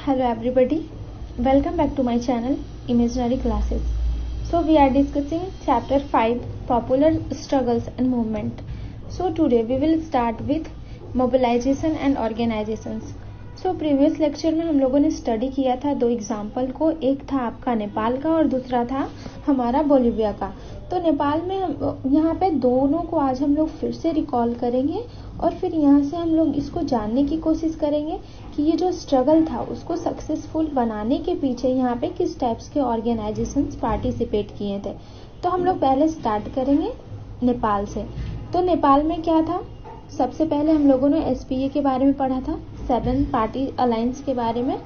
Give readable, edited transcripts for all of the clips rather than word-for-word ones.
Hello everybody, welcome back to my channel Imaginary Classes. So we are discussing chapter 5 Popular Struggles and Movement. So today we will start with mobilization and organizations. So previous lecture में हम लोगों ने study किया था दो example को, एक था आपका नेपाल का और दूसरा था हमारा बोलिविया का. तो नेपाल में हम यहाँ पे दोनों को आज हम लोग फिर से रिकॉल करेंगे और फिर यहाँ से हम लोग इसको जानने की कोशिश करेंगे कि ये जो स्ट्रगल था उसको सक्सेसफुल बनाने के पीछे यहाँ पे किस टाइप्स के ऑर्गेनाइजेशंस पार्टिसिपेट किए थे. तो हम लोग पहले स्टार्ट करेंगे नेपाल से. तो नेपाल में क्या था, सबसे पहले हम लोगों ने SPA के बारे में पढ़ा था, 7 पार्टी अलायंस के बारे में,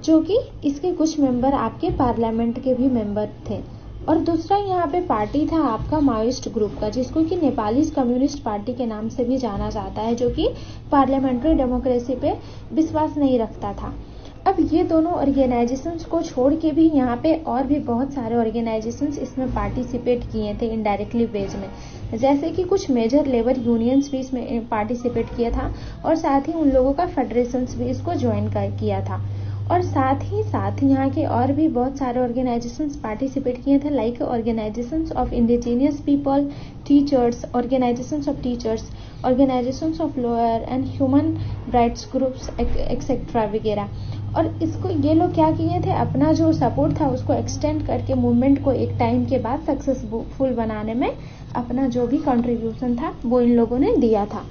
जो कि इसके कुछ मेंबर आपके पार्लियामेंट के भी मेंबर थे. और दूसरा यहाँ पे पार्टी था आपका माओइस्ट ग्रुप का, जिसको कि नेपाली कम्युनिस्ट पार्टी के नाम से भी जाना जाता है, जो कि पार्लियामेंट्री डेमोक्रेसी पे विश्वास नहीं रखता था. अब ये दोनों ऑर्गेनाइजेशंस को छोड़ के भी यहाँ पे और भी बहुत सारे ऑर्गेनाइजेशंस इसमें पार्टिसिपेट किए थे इनडायरेक्टली बेस में, जैसे कि कुछ मेजर लेबर यूनियंस भी इसमें पार्टिसिपेट किया था और साथ ही उन लोगों का फेडरेशंस भी इसको ज्वाइन किया था. और साथ ही साथ यहाँ के और भी बहुत सारे ऑर्गेनाइजेशंस पार्टिसिपेट किए थे, like organisations of indigenous people, teachers, organisations of teachers, organisations of lawyer and human rights groups etcetera वगैरह. और इसको ये लोग क्या किए थे, अपना जो सपोर्ट था उसको एक्सटेंड करके मूवमेंट को एक टाइम के बाद सक्सेसफुल बनाने में अपना जो भी कंट्रीब्यूशन था वो इन लोगों ने दिया था.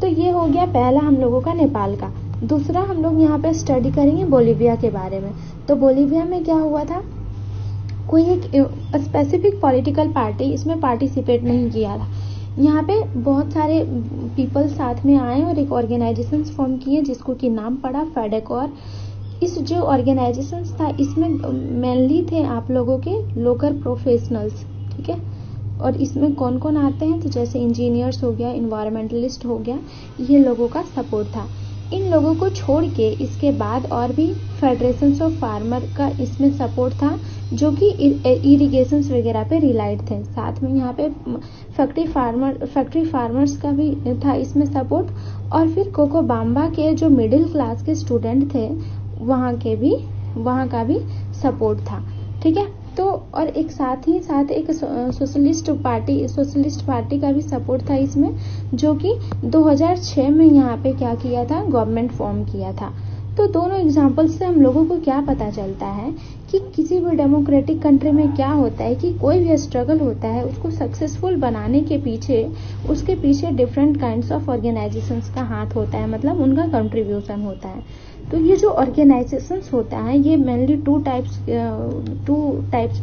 तो ये हो गया पहला हम लोगों का नेपाल का. दूसरा हम लोग यहाँ पे स्टडी करेंगे बोलिविया के बारे में. तो बोलिविया में क्या हुआ था, कोई एक स्पेसिफिक पॉलिटिकल पार्टी इसमें पार्टिसिपेट नहीं किया था. यहाँ पे बहुत सारे पीपल साथ में आए और एक ऑर्गेनाइजेशन फॉर्म किए जिसको कि नाम पड़ा फेडेक. और इस जो ऑर्गेनाइजेशन था इसमें मेनली थे आप लोगों के लोकल प्रोफेशनल्स, ठीक है. और इसमें कौन कौन आते हैं, तो जैसे इंजीनियर्स हो गया, इन्वायरमेंटलिस्ट हो गया, ये लोगों का सपोर्ट था. इन लोगों को छोड़ के इसके बाद और भी फेडरेशंस ऑफ फार्मर का इसमें सपोर्ट था, जो कि इरिगेशंस वगैरह पे रिलाइड थे. साथ में यहाँ पे फैक्ट्री फार्मर्स का भी था इसमें सपोर्ट. और फिर कोकोबाम्बा के जो मिडिल क्लास के स्टूडेंट थे वहाँ का भी सपोर्ट था, ठीक है. तो और एक साथ ही साथ एक सोशलिस्ट पार्टी का भी सपोर्ट था इसमें, जो कि 2006 में यहाँ पे क्या किया था, गवर्नमेंट फॉर्म किया था. तो दोनों एग्जांपल्स से हम लोगों को क्या पता चलता है कि किसी भी डेमोक्रेटिक कंट्री में क्या होता है कि कोई भी स्ट्रगल होता है उसको सक्सेसफुल बनाने के पीछे उसके पीछे डिफरेंट काइंड्स ऑफ ऑर्गेनाइजेशंस का हाथ होता है, मतलब उनका कंट्रीब्यूशन होता है. तो ये जो ऑर्गेनाइजेशंस होता है ये मेनली टू टाइप्स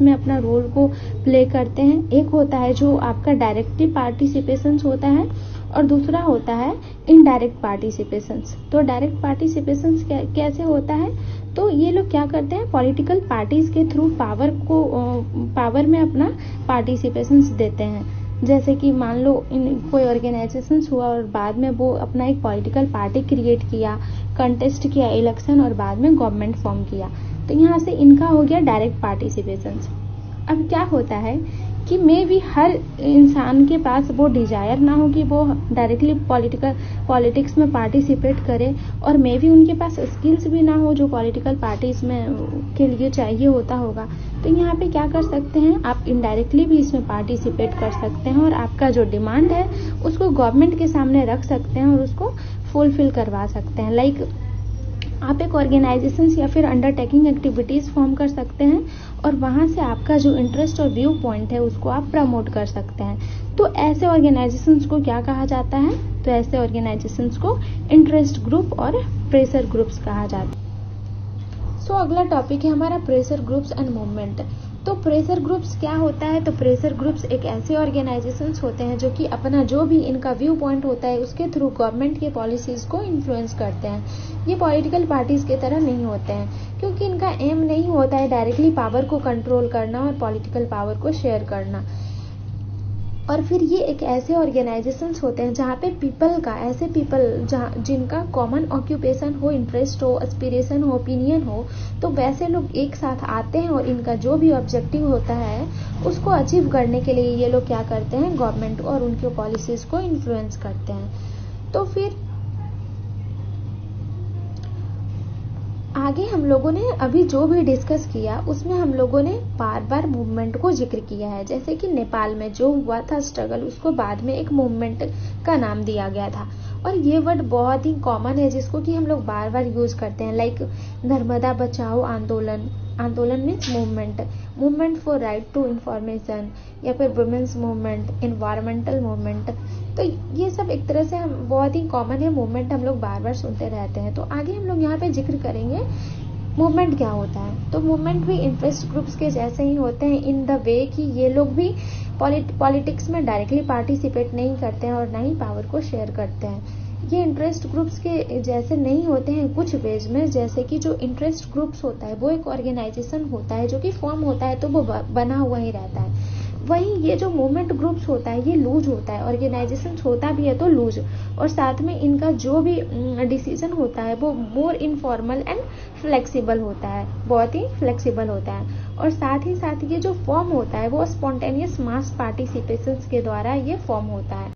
में अपना रोल को प्ले करते हैं. एक होता है जो आपका डायरेक्टली पार्टिसिपेशंस होता है और दूसरा होता है इनडायरेक्ट पार्टिसिपेशंस. तो डायरेक्ट पार्टिसिपेशंस कैसे होता है, तो ये लोग क्या करते हैं, पॉलिटिकल पार्टीज के थ्रू पावर में अपना पार्टिसिपेशंस देते हैं. जैसे कि मान लो कोई ऑर्गेनाइजेशन हुआ और बाद में वो अपना एक पॉलिटिकल पार्टी क्रिएट किया, कंटेस्ट किया इलेक्शन और बाद में गवर्नमेंट फॉर्म किया. तो यहाँ से इनका हो गया डायरेक्ट पार्टिसिपेशन. अब क्या होता है कि मे भी हर इंसान के पास वो डिजायर ना हो कि वो डायरेक्टली पॉलिटिक्स में पार्टिसिपेट करे, और मे भी उनके पास स्किल्स भी ना हो जो पॉलिटिकल पार्टीज में के लिए चाहिए होता होगा. तो यहाँ पे क्या कर सकते हैं, आप इनडायरेक्टली भी इसमें पार्टिसिपेट कर सकते हैं और आपका जो डिमांड है उसको गवर्नमेंट के सामने रख सकते हैं और उसको फुलफिल करवा सकते हैं. लाइक आप एक ऑर्गेनाइजेशन या फिर अंडरटेकिंग एक्टिविटीज फॉर्म कर सकते हैं और वहां से आपका जो इंटरेस्ट और व्यू पॉइंट है उसको आप प्रमोट कर सकते हैं. तो ऐसे ऑर्गेनाइजेशंस को क्या कहा जाता है, तो ऐसे ऑर्गेनाइजेशंस को इंटरेस्ट ग्रुप और प्रेशर ग्रुप्स कहा जाता है. सो अगला टॉपिक है हमारा प्रेशर ग्रुप्स एंड मूवमेंट. तो प्रेशर ग्रुप्स क्या होता है, तो प्रेशर ग्रुप्स एक ऐसे ऑर्गेनाइजेशंस होते हैं जो कि अपना जो भी इनका व्यू पॉइंट होता है उसके थ्रू गवर्नमेंट के पॉलिसीज को इन्फ्लुएंस करते हैं. ये पॉलिटिकल पार्टीज की तरह नहीं होते हैं क्योंकि इनका एम नहीं होता है डायरेक्टली पावर को कंट्रोल करना और पॉलिटिकल पावर को शेयर करना. और फिर ये एक ऐसे ऑर्गेनाइजेशंस होते हैं जहाँ पे ऐसे पीपल जिनका कॉमन ऑक्यूपेशन हो, इंटरेस्ट हो, एस्पिरेशन हो, ओपिनियन हो, तो वैसे लोग एक साथ आते हैं और इनका जो भी ऑब्जेक्टिव होता है उसको अचीव करने के लिए ये लोग क्या करते हैं, गवर्नमेंट और उनकी पॉलिसीज को इन्फ्लुएंस करते हैं. तो फिर आगे हम लोगों ने अभी जो भी डिस्कस किया उसमें हम लोगों ने बार बार मूवमेंट को जिक्र किया है। जैसे कि नेपाल में जो हुआ था स्ट्रगल, उसको बाद में एक मूवमेंट का नाम दिया गया था। और ये वर्ड बहुत ही कॉमन है जिसको कि हम लोग बार बार यूज करते हैं, लाइक नर्मदा बचाओ आंदोलन। आंदोलन means movement, movement for right to information, या फिर वुमेन्स मूवमेंट, इन्वायरमेंटल मूवमेंट। तो ये सब एक तरह से हम बहुत ही कॉमन है, मूवमेंट हम लोग बार बार सुनते रहते हैं। तो आगे हम लोग यहाँ पे जिक्र करेंगे मूवमेंट क्या होता है। तो मूवमेंट भी इंटरेस्ट ग्रुप्स के जैसे ही होते हैं इन द वे कि ये लोग भी पॉलिटिक्स में डायरेक्टली पार्टिसिपेट नहीं करते हैं और ना ही पावर को शेयर करते हैं। ये इंटरेस्ट ग्रुप्स के जैसे नहीं होते हैं कुछ वेज में, जैसे कि जो इंटरेस्ट ग्रुप्स होता है वो एक ऑर्गेनाइजेशन होता है जो कि फॉर्म होता है तो वो बना हुआ ही रहता है। वहीं ये जो मूवमेंट ग्रुप्स होता है ये लूज होता है, ऑर्गेनाइजेशन होता भी है तो लूज, और साथ में इनका जो भी डिसीजन होता है वो मोर इनफॉर्मल एंड फ्लेक्सिबल होता है, बहुत ही फ्लेक्सिबल होता है। और साथ ही साथ ये जो फॉर्म होता है वो स्पॉन्टेनियस मास पार्टिसिपेशन के द्वारा ये फॉर्म होता है।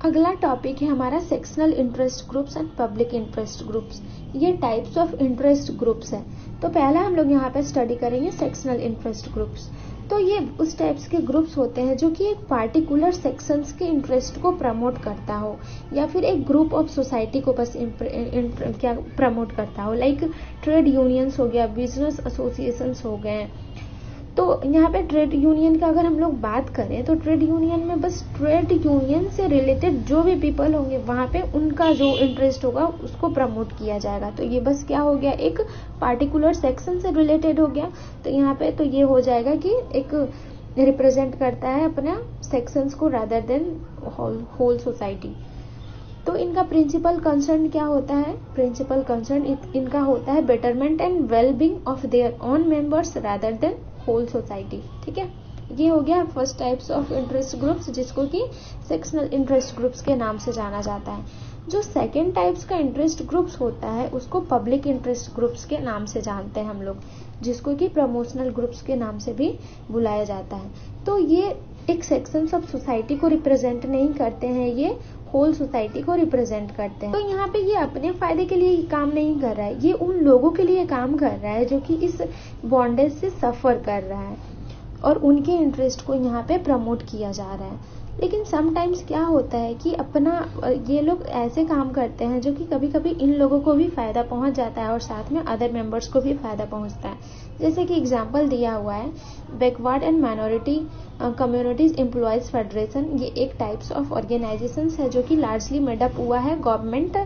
अगला टॉपिक है हमारा sectional interest groups and public interest groups. ये टाइप्स ऑफ इंटरेस्ट ग्रुप्स है। तो पहला हम लोग यहाँ पे स्टडी करेंगे सेक्शनल इंटरेस्ट ग्रुप्स। तो ये उस टाइप्स के ग्रुप्स होते हैं जो कि एक पार्टिकुलर सेक्शंस के इंटरेस्ट को प्रमोट करता हो, या फिर एक ग्रुप ऑफ सोसाइटी को बस क्या प्रमोट करता हो, लाइक ट्रेड यूनियंस हो गया, बिजनेस एसोसिएशंस हो गए। तो यहाँ पे ट्रेड यूनियन का अगर हम लोग बात करें तो ट्रेड यूनियन में बस ट्रेड यूनियन से रिलेटेड जो भी पीपल होंगे वहाँ पे उनका जो इंटरेस्ट होगा उसको प्रमोट किया जाएगा। तो ये बस क्या हो गया, एक पार्टिकुलर सेक्शन से रिलेटेड हो गया। तो यहाँ पे तो ये हो जाएगा कि एक रिप्रेजेंट करता है अपना सेक्शंस को रादर देन होल सोसाइटी। तो इनका प्रिंसिपल कंसर्न क्या होता है, प्रिंसिपल कंसर्न इनका होता है betterment and wellbeing of their own members rather than whole society. ठीक है, ये हो गया first types of interest groups जिसको कि सेक्शनल इंटरेस्ट ग्रुप्स के नाम से जाना जाता है। जो सेकेंड टाइप्स का इंटरेस्ट ग्रुप्स होता है उसको पब्लिक इंटरेस्ट ग्रुप्स के नाम से जानते हैं हम लोग, जिसको कि प्रमोशनल ग्रुप्स के नाम से भी बुलाया जाता है। तो ये एक सेक्शन ऑफ सोसाइटी को रिप्रेजेंट नहीं करते हैं, ये होल सोसाइटी को रिप्रेजेंट करते हैं। तो यहाँ पे ये अपने फायदे के लिए काम नहीं कर रहा है, ये उन लोगों के लिए काम कर रहा है जो कि इस बॉन्डेज से सफर कर रहा है और उनके इंटरेस्ट को यहाँ पे प्रमोट किया जा रहा है। लेकिन समटाइम्स क्या होता है कि अपना ये लोग ऐसे काम करते हैं जो कि कभी कभी इन लोगों को भी फायदा पहुंच जाता है और साथ में अदर मेंबर्स को भी फायदा पहुंचता है। जैसे कि एग्जांपल दिया हुआ है backward and minority communities employees federation. ये एक टाइप्स ऑफ ऑर्गेनाइजेशन है जो कि लार्जली मेडअप हुआ है गवर्नमेंट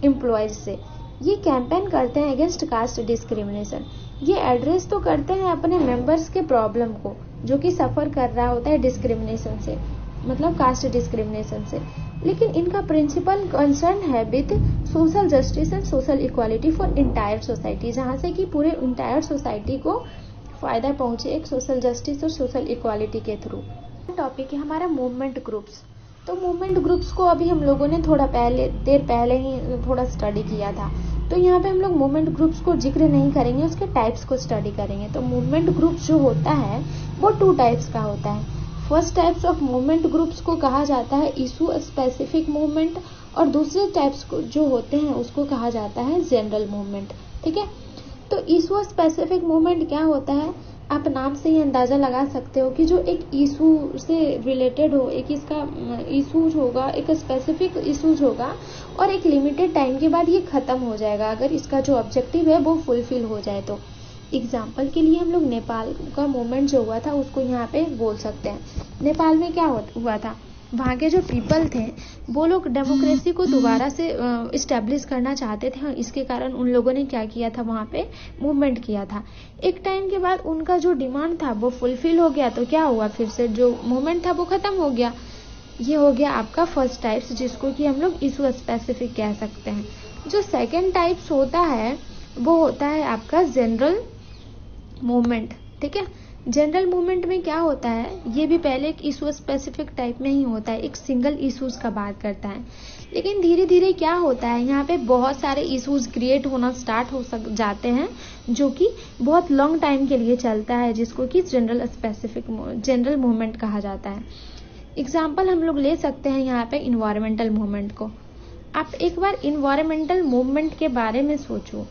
एम्प्लॉयज से। ये कैंपेन करते हैं अगेंस्ट कास्ट डिस्क्रिमिनेशन। ये एड्रेस तो करते हैं अपने मेंबर्स के प्रॉब्लम को जो कि सफर कर रहा होता है डिस्क्रिमिनेशन से, मतलब कास्ट डिस्क्रिमिनेशन से, लेकिन इनका प्रिंसिपल कंसर्न है with social justice and social equality for entire society, जहाँ से कि पूरे इंटायर सोसाइटी को फायदा पहुंचे एक सोशल जस्टिस और सोशल इक्वालिटी के थ्रू। टॉपिक है हमारा मूवमेंट ग्रुप्स। तो मूवमेंट ग्रुप्स को अभी हम लोगों ने थोड़ा देर पहले ही थोड़ा स्टडी किया था, तो यहाँ पे हम लोग मूवमेंट ग्रुप्स को जिक्र नहीं करेंगे, उसके टाइप्स को स्टडी करेंगे। तो मूवमेंट ग्रुप्स जो होता है वो 2 टाइप्स का होता है। First types of movement groups को कहा जाता है इशू स्पेसिफिक मूवमेंट, और दूसरे टाइप्स जो होते हैं उसको कहा जाता है जनरल मूवमेंट। ठीक है, तो इशू स्पेसिफिक मूवमेंट क्या होता है, आप नाम से ही अंदाजा लगा सकते हो कि जो एक इशू से रिलेटेड हो, एक इसका इशूज होगा, एक स्पेसिफिक इशूज होगा और एक लिमिटेड टाइम के बाद ये खत्म हो जाएगा अगर इसका जो ऑब्जेक्टिव है वो फुलफिल हो जाए। तो एग्जाम्पल के लिए हम लोग नेपाल का मूवमेंट जो हुआ था उसको यहाँ पे बोल सकते हैं। नेपाल में क्या हुआ था, वहाँ के जो पीपल थे वो लोग डेमोक्रेसी को दोबारा से इस्टेब्लिश करना चाहते थे, और इसके कारण उन लोगों ने क्या किया था, वहाँ पे मूवमेंट किया था। एक टाइम के बाद उनका जो डिमांड था वो फुलफिल हो गया, तो क्या हुआ, फिर से जो मूवमेंट था वो खत्म हो गया। ये हो गया आपका फर्स्ट टाइप्स जिसको कि हम लोग इशू स्पेसिफिक कह सकते हैं। जो सेकेंड टाइप्स होता है वो होता है आपका जनरल मूवमेंट। ठीक है, जनरल मूवमेंट में क्या होता है, ये भी पहले एक इशू स्पेसिफिक टाइप में ही होता है, एक सिंगल इशूज का बात करता है। लेकिन धीरे धीरे क्या होता है, यहाँ पे बहुत सारे इशूज क्रिएट होना स्टार्ट हो जाते हैं जो कि बहुत लॉन्ग टाइम के लिए चलता है, जिसको कि जनरल मूवमेंट कहा जाता है। एग्जाम्पल हम लोग ले सकते हैं यहाँ पे इन्वायरमेंटल मूवमेंट को। आप एक बार इन्वायरमेंटल मूवमेंट के बारे में सोचो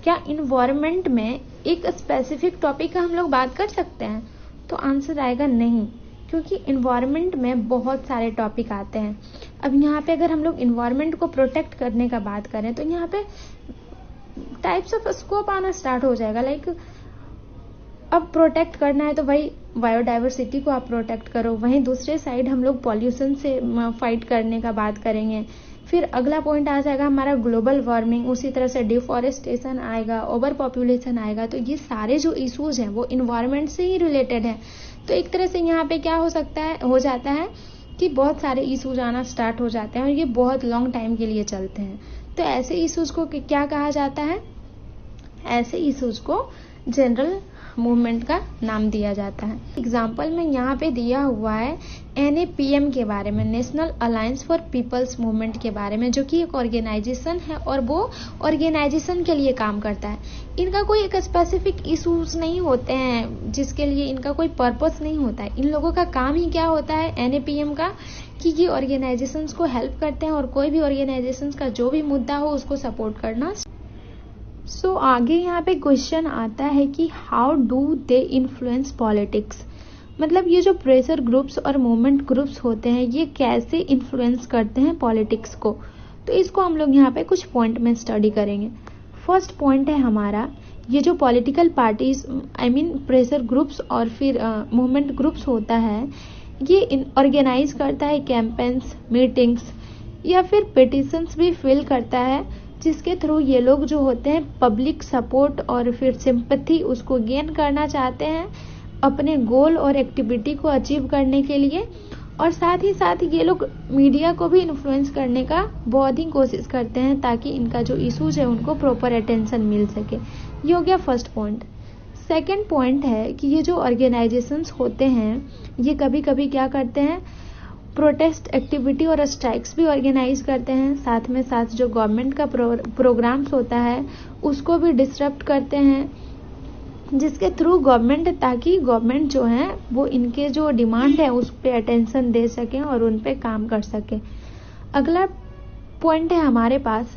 क्या इन्वायरमेंट में एक स्पेसिफिक टॉपिक का हम लोग बात कर सकते हैं? तो आंसर आएगा नहीं, क्योंकि इन्वायरमेंट में बहुत सारे टॉपिक आते हैं। अब यहाँ पे अगर हम लोग इन्वायरमेंट को प्रोटेक्ट करने का बात करें तो यहाँ पे टाइप्स ऑफ स्कोप आना स्टार्ट हो जाएगा। लाइक अब प्रोटेक्ट करना है तो वही बायोडाइवर्सिटी को आप प्रोटेक्ट करो, वहीं दूसरे साइड हम लोग पॉल्यूशन से फाइट करने का बात करेंगे। फिर अगला पॉइंट आ जाएगा हमारा ग्लोबल वार्मिंग, उसी तरह से डिफॉरेस्टेशन आएगा, ओवर पॉपुलेशन आएगा। तो ये सारे जो इश्यूज हैं वो इन्वायरमेंट से ही रिलेटेड है। तो एक तरह से यहाँ पे क्या हो जाता है कि बहुत सारे इश्यूज आना स्टार्ट हो जाते हैं और ये बहुत लॉन्ग टाइम के लिए चलते हैं। तो ऐसे इश्यूज को क्या कहा जाता है? ऐसे इश्यूज को जनरल मूवमेंट का नाम दिया जाता है। एग्जाम्पल में यहाँ पे दिया हुआ है NAPM के बारे में, national alliance for people's movement के बारे में, जो कि एक ऑर्गेनाइजेशन है और वो ऑर्गेनाइजेशन के लिए काम करता है। इनका कोई एक स्पेसिफिक इशूज नहीं होते हैं जिसके लिए इनका कोई पर्पस नहीं होता है। इन लोगों का काम ही क्या होता है NAPM का, कि ये ऑर्गेनाइजेशंस को हेल्प करते हैं और कोई भी ऑर्गेनाइजेशंस का जो भी मुद्दा हो उसको सपोर्ट करना। सो आगे यहाँ पे क्वेश्चन आता है कि how do they influence politics, मतलब ये जो प्रेशर ग्रुप्स और मूवमेंट ग्रुप्स होते हैं ये कैसे इन्फ्लुएंस करते हैं पॉलिटिक्स को। तो इसको हम लोग यहाँ पे कुछ पॉइंट में स्टडी करेंगे। फर्स्ट पॉइंट है हमारा, ये जो पॉलिटिकल पार्टीज प्रेशर ग्रुप्स और फिर मूवमेंट ग्रुप्स होता है, ये ऑर्गेनाइज करता है कैंपेन्स, मीटिंग्स या फिर पिटिशंस भी फिल करता है, जिसके थ्रू ये लोग जो होते हैं पब्लिक सपोर्ट और फिर सिंपैथी उसको गेन करना चाहते हैं अपने गोल और एक्टिविटी को अचीव करने के लिए। और साथ ही साथ ये लोग मीडिया को भी इन्फ्लुएंस करने का बहुत ही कोशिश करते हैं ताकि इनका जो इश्यूज है उनको प्रॉपर अटेंशन मिल सके। ये हो गया फर्स्ट पॉइंट। सेकेंड पॉइंट है कि ये जो ऑर्गेनाइजेशंस होते हैं ये कभी कभी क्या करते हैं, प्रोटेस्ट एक्टिविटी और स्ट्राइक्स भी ऑर्गेनाइज करते हैं। साथ में साथ जो गवर्नमेंट का प्रोग्राम्स होता है उसको भी डिसरप्ट करते हैं, जिसके थ्रू ताकि गवर्नमेंट जो है वो इनके जो डिमांड है उस पर अटेंशन दे सके और उन पे काम कर सके। अगला पॉइंट है हमारे पास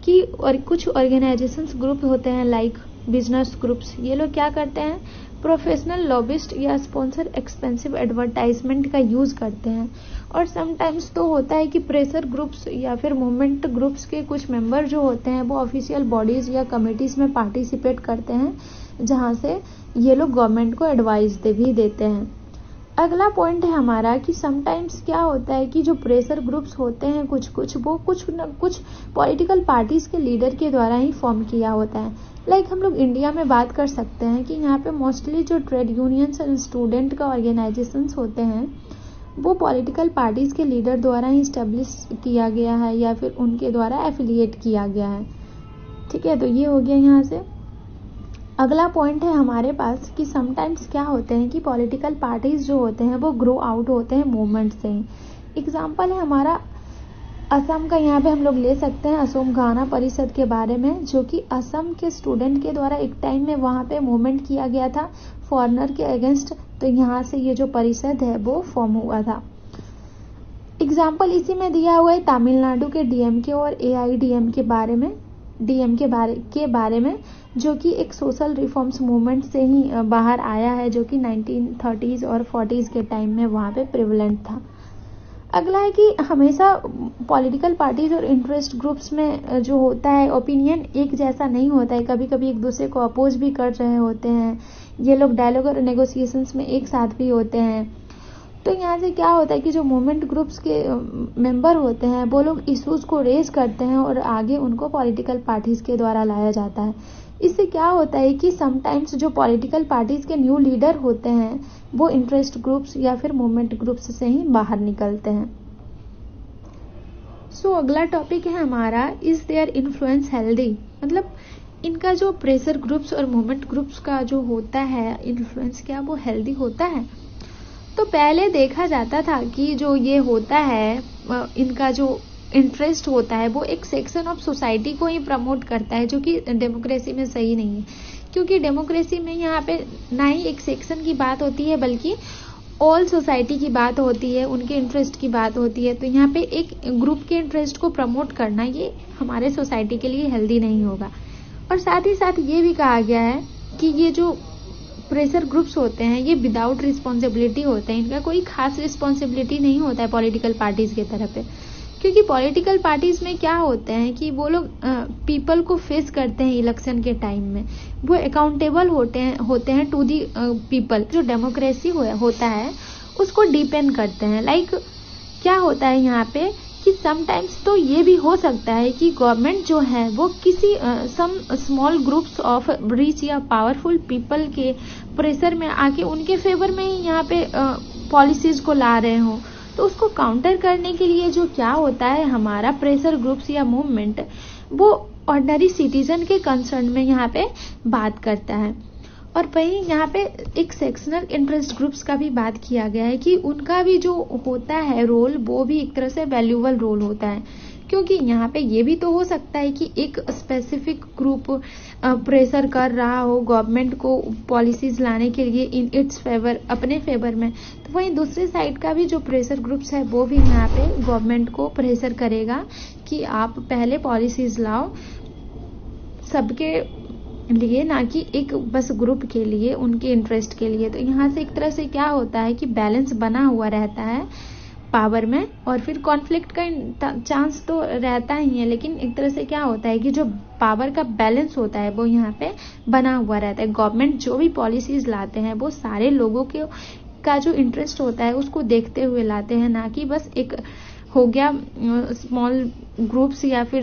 कि और कुछ ऑर्गेनाइजेशंस ग्रुप होते हैं लाइक बिजनेस ग्रुप्स, ये लोग क्या करते हैं, प्रोफेशनल लॉबिस्ट या स्पॉन्सर एक्सपेंसिव एडवर्टाइजमेंट का यूज करते हैं। और समटाइम्स तो होता है कि प्रेशर ग्रुप्स या फिर मूवमेंट ग्रुप्स के कुछ मेंबर जो होते हैं वो ऑफिशियल बॉडीज या कमिटीज में पार्टिसिपेट करते हैं, जहां से ये लोग गवर्नमेंट को एडवाइस भी देते हैं। अगला पॉइंट है हमारा कि समटाइम्स क्या होता है कि जो प्रेशर ग्रुप्स होते हैं कुछ पॉलिटिकल पार्टीज के लीडर के द्वारा ही फॉर्म किया होता है। लाइक हम लोग इंडिया में बात कर सकते हैं कि यहाँ पे मोस्टली जो ट्रेड यूनियंस और स्टूडेंट का ऑर्गेनाइजेशंस होते हैं वो पॉलिटिकल पार्टीज के लीडर द्वारा ही स्टेब्लिश किया गया है या फिर उनके द्वारा एफिलिएट किया गया है। ठीक है, तो ये हो गया यहाँ से। अगला पॉइंट है हमारे पास कि समटाइम्स क्या होते हैं कि पॉलिटिकल पार्टीज जो होते हैं वो ग्रो आउट होते हैं मूवमेंट से ही। एग्जाम्पल है हमारा असम का, यहाँ पे हम लोग ले सकते हैं असम गण परिषद के बारे में, जो कि असम के स्टूडेंट के द्वारा एक टाइम में वहाँ पे मूवमेंट किया गया था फॉरेनर के अगेंस्ट। तो यहाँ से ये जो परिषद है वो फॉर्म हुआ था। एग्जाम्पल इसी में दिया हुआ है तमिलनाडु के DMK और AIDM के बारे में, के बारे में, जो कि एक सोशल रिफॉर्म्स मूवमेंट से ही बाहर आया है, जो कि 1930s और 40s के टाइम में वहाँ पे प्रिवलेंट था। अगला है कि हमेशा पॉलिटिकल पार्टीज और इंटरेस्ट ग्रुप्स में जो होता है ओपिनियन एक जैसा नहीं होता है, कभी कभी एक दूसरे को अपोज भी कर रहे होते हैं। ये लोग डायलॉग और नेगोशिएशंस में एक साथ भी होते हैं। तो यहाँ से क्या होता है कि जो मूवमेंट ग्रुप्स के मेंबर होते हैं वो लोग इश्यूज को रेज करते हैं और आगे उनको पॉलिटिकल पार्टीज के द्वारा लाया जाता है। इससे क्या होता है कि समटाइम्स जो पॉलिटिकल पार्टीज के न्यू लीडर होते हैं वो इंटरेस्ट ग्रुप्स या फिर मूवमेंट ग्रुप्स से ही बाहर निकलते हैं। सो अगला टॉपिक है हमारा, इज देयर इन्फ्लुएंस हेल्दी, मतलब इनका जो प्रेशर ग्रुप्स और मूवमेंट ग्रुप्स का जो होता है इन्फ्लुएंस, क्या वो हेल्दी होता है। तो पहले देखा जाता था कि जो ये होता है इनका जो इंटरेस्ट होता है वो एक सेक्शन ऑफ सोसाइटी को ही प्रमोट करता है, जो कि डेमोक्रेसी में सही नहीं है। क्योंकि डेमोक्रेसी में यहाँ पे ना ही एक सेक्शन की बात होती है बल्कि ऑल सोसाइटी की बात होती है, उनके इंटरेस्ट की बात होती है। तो यहाँ पे एक ग्रुप के इंटरेस्ट को प्रमोट करना ये हमारे सोसाइटी के लिए हेल्दी नहीं होगा। और साथ ही साथ ये भी कहा गया है कि ये जो प्रेशर ग्रुप्स होते हैं ये विदाउट रिस्पॉन्सिबिलिटी होते हैं, इनका कोई खास रिस्पॉन्सिबिलिटी नहीं होता है पॉलिटिकल पार्टीज की तरफ से। क्योंकि पॉलिटिकल पार्टीज में क्या होते हैं कि वो लोग पीपल को फेस करते हैं इलेक्शन के टाइम में, वो अकाउंटेबल होते हैं टू दी पीपल। जो डेमोक्रेसी होता है उसको डिपेंड करते हैं। लाइक क्या होता है यहाँ पे कि समटाइम्स तो ये भी हो सकता है कि गवर्नमेंट जो है वो किसी some small groups of rich या पावरफुल पीपल के प्रेशर में आके उनके फेवर में ही यहाँ पे पॉलिसीज को ला रहे हो। तो उसको काउंटर करने के लिए जो क्या होता है हमारा प्रेशर ग्रुप्स या मूवमेंट, वो ऑर्डिनरी सिटीजन के कंसर्न में यहाँ पे बात करता है। और वहीं यहाँ पे एक सेक्शनल इंटरेस्ट ग्रुप्स का भी बात किया गया है कि उनका भी जो होता है रोल वो भी एक तरह से वैल्यूएबल रोल होता है। क्योंकि यहाँ पे ये भी तो हो सकता है कि एक स्पेसिफिक ग्रुप प्रेशर कर रहा हो गवर्नमेंट को पॉलिसीज लाने के लिए इन इट्स फेवर, अपने फेवर में, तो वहीं दूसरी साइड का भी जो प्रेशर ग्रुप्स है वो भी यहाँ पे गवर्नमेंट को प्रेशर करेगा कि आप पहले पॉलिसीज लाओ सबके लिए, ना कि एक बस ग्रुप के लिए, उनके इंटरेस्ट के लिए। तो यहाँ से एक तरह से क्या होता है कि बैलेंस बना हुआ रहता है पावर में, और फिर कॉन्फ्लिक्ट का चांस तो रहता ही है, लेकिन एक तरह से क्या होता है कि जो पावर का बैलेंस होता है वो यहाँ पे बना हुआ रहता है। गवर्नमेंट जो भी पॉलिसीज लाते हैं वो सारे लोगों के का जो इंटरेस्ट होता है उसको देखते हुए लाते हैं, ना कि बस एक हो गया स्मॉल ग्रुप्स या फिर